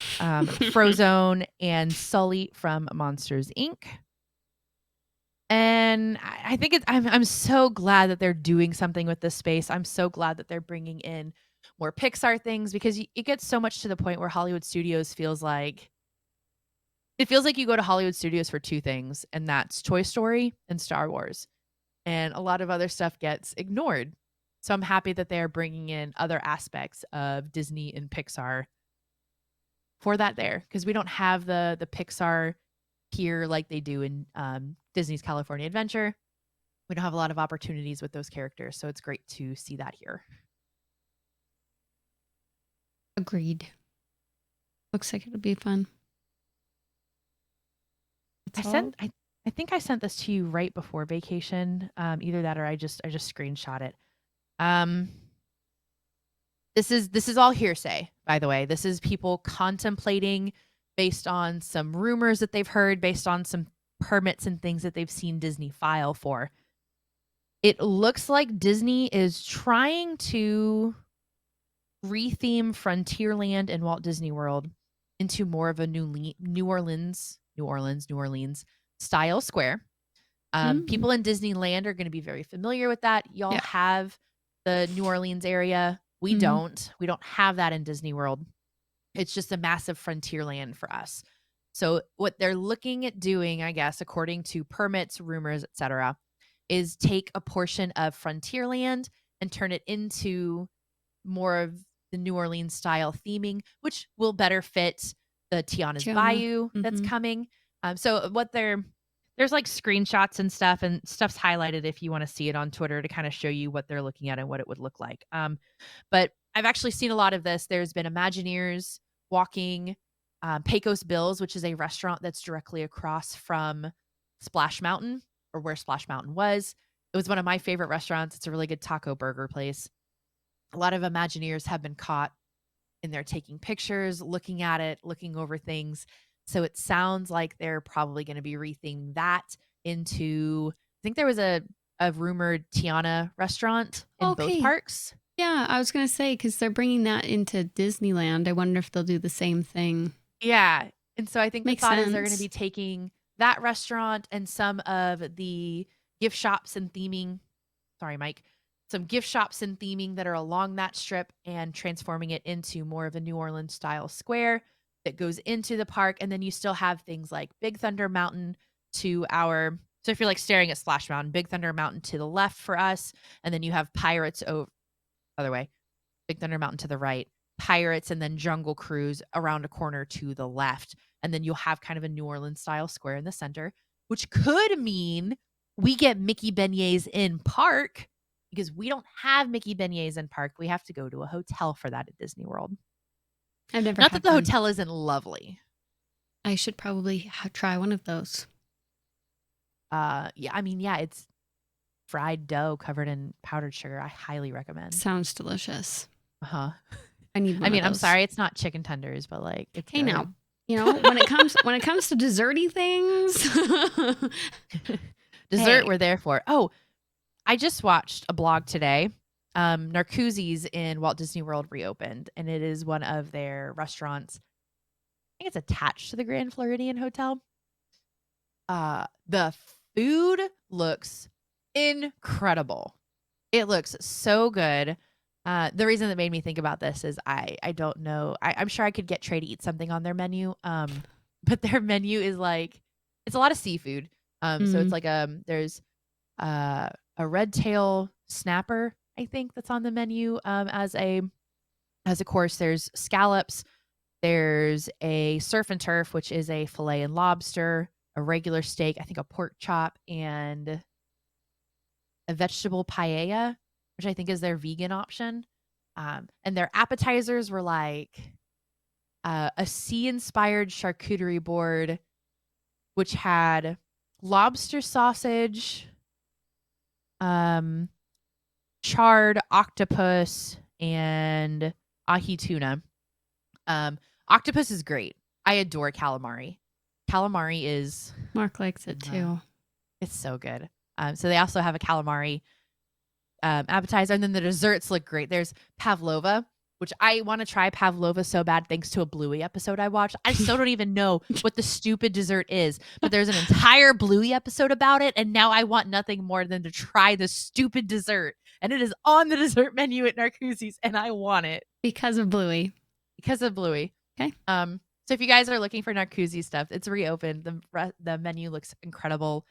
Frozone and Sully from Monsters Inc. And I think I'm so glad that they're doing something with this space. I'm so glad that they're bringing in more Pixar things because it gets so much to the point where Hollywood Studios feels like you go to Hollywood Studios for two things, and that's Toy Story and Star Wars. And a lot of other stuff gets ignored. So I'm happy that they are bringing in other aspects of Disney and Pixar for that there because we don't have the Pixar here like they do in Disney's California Adventure. We don't have a lot of opportunities with those characters, so it's great to see that here. Agreed. Looks like it'll be fun. I think I sent this to you right before vacation. Either that or I just screenshot it. This is all hearsay, by the way. This is people contemplating based on some rumors that they've heard, based on some permits and things that they've seen Disney file for. It looks like Disney is trying to retheme Frontierland and Walt Disney World into more of a New Orleans style square. People in Disneyland are going to be very familiar with that. Y'all have the New Orleans area. We don't. We don't have that in Disney World. It's just a massive Frontierland for us. So what they're looking at doing, I guess, according to permits, rumors, etc., is take a portion of Frontierland and turn it into more of the New Orleans style theming, which will better fit the Tiana's Bayou that's coming. So what there's like screenshots and stuff's highlighted if you want to see it on Twitter to kind of show you what they're looking at and what it would look like. But I've actually seen a lot of this. There's been Imagineers walking Pecos Bill's, which is a restaurant that's directly across from Splash Mountain, or where Splash Mountain was. It was one of my favorite restaurants. It's a really good taco burger place. A lot of Imagineers have been caught in there taking pictures, looking at it, looking over things. So it sounds like they're probably going to be retheming that into, I think there was a rumored Tiana restaurant in both parks. Yeah, I was going to say, because they're bringing that into Disneyland. I wonder if they'll do the same thing. Yeah. And so I think the thought is they're going to be taking that restaurant and some of the gift shops and theming. Sorry, Mike. Some gift shops and theming that are along that strip and transforming it into more of a New Orleans style square that goes into the park. And then you still have things like Big Thunder Mountain so if you're like staring at Splash Mountain, Big Thunder Mountain to the left for us. And then you have Pirates other way, Big Thunder Mountain to the right, Pirates, and then Jungle Cruise around a corner to the left. And then you'll have kind of a New Orleans style square in the center, which could mean we get Mickey beignets in park because we don't have Mickey beignets in park. We have to go to a hotel for that at Disney World. I've never Not that the hotel isn't lovely. I should probably try one of those. It's fried dough covered in powdered sugar. I highly recommend. Sounds delicious. Uh-huh. I need one of those. I'm sorry it's not chicken tenders, but like it's hey good. Now, when it comes to desserty things, dessert we're there for. Oh, I just watched a blog today. Narcoossee's in Walt Disney World reopened, and it is one of their restaurants. I think it's attached to the Grand Floridian Hotel. The food looks incredible. It looks so good. The reason that made me think about this is I don't know. I'm sure I could get Trey to eat something on their menu. But their menu is like, it's a lot of seafood. So it's like there's a red tail snapper, I think, that's on the menu as a course. There's scallops. There's a surf and turf, which is a filet and lobster, a regular steak, I think a pork chop, and a vegetable paella, which I think is their vegan option. And their appetizers were like a sea-inspired charcuterie board, which had lobster sausage, charred octopus, and ahi tuna. Octopus is great. I adore calamari. Calamari is Mark likes it too. it's so good. So they also have a calamari appetizer, and then the desserts look great. There's pavlova, which I want to try pavlova so bad thanks to a Bluey episode I watched. I still don't even know what the stupid dessert is, but there's an entire Bluey episode about it, and now I want nothing more than to try the stupid dessert. And it is on the dessert menu at Narcoossee's, and I want it. Because of Bluey. Because of Bluey. Okay. So if you guys are looking for Narcoossee's stuff, it's reopened. The menu looks incredible.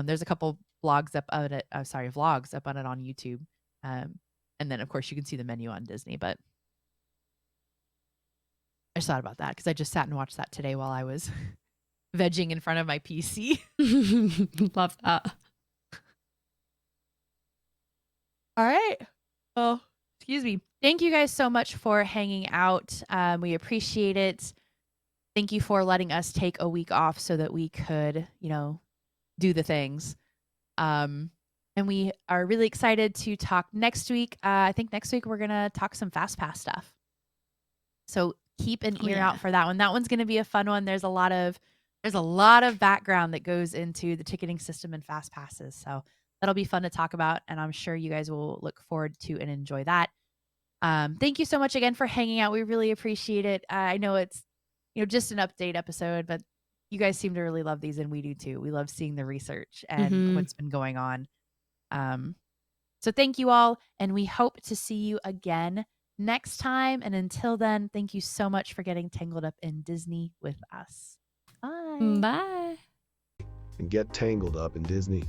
There's a couple vlogs up on it on YouTube. And then of course you can see the menu on Disney, but I just thought about that because I just sat and watched that today while I was vegging in front of my PC. Love that. All right. Well, excuse me. Thank you guys so much for hanging out. We appreciate it. Thank you for letting us take a week off so that we could, do the things. And we are really excited to talk next week. I think next week we're going to talk some FastPass stuff. So keep an ear out for that one. That one's going to be a fun one. There's a lot of background that goes into the ticketing system and FastPasses. So that'll be fun to talk about, and I'm sure you guys will look forward to and enjoy that. Thank you so much again for hanging out. We really appreciate it. I know it's just an update episode, but you guys seem to really love these, and we do too. We love seeing the research and what's been going on. So thank you all, and we hope to see you again next time. And until then, thank you so much for getting tangled up in Disney with us. Bye. Bye. And get tangled up in Disney.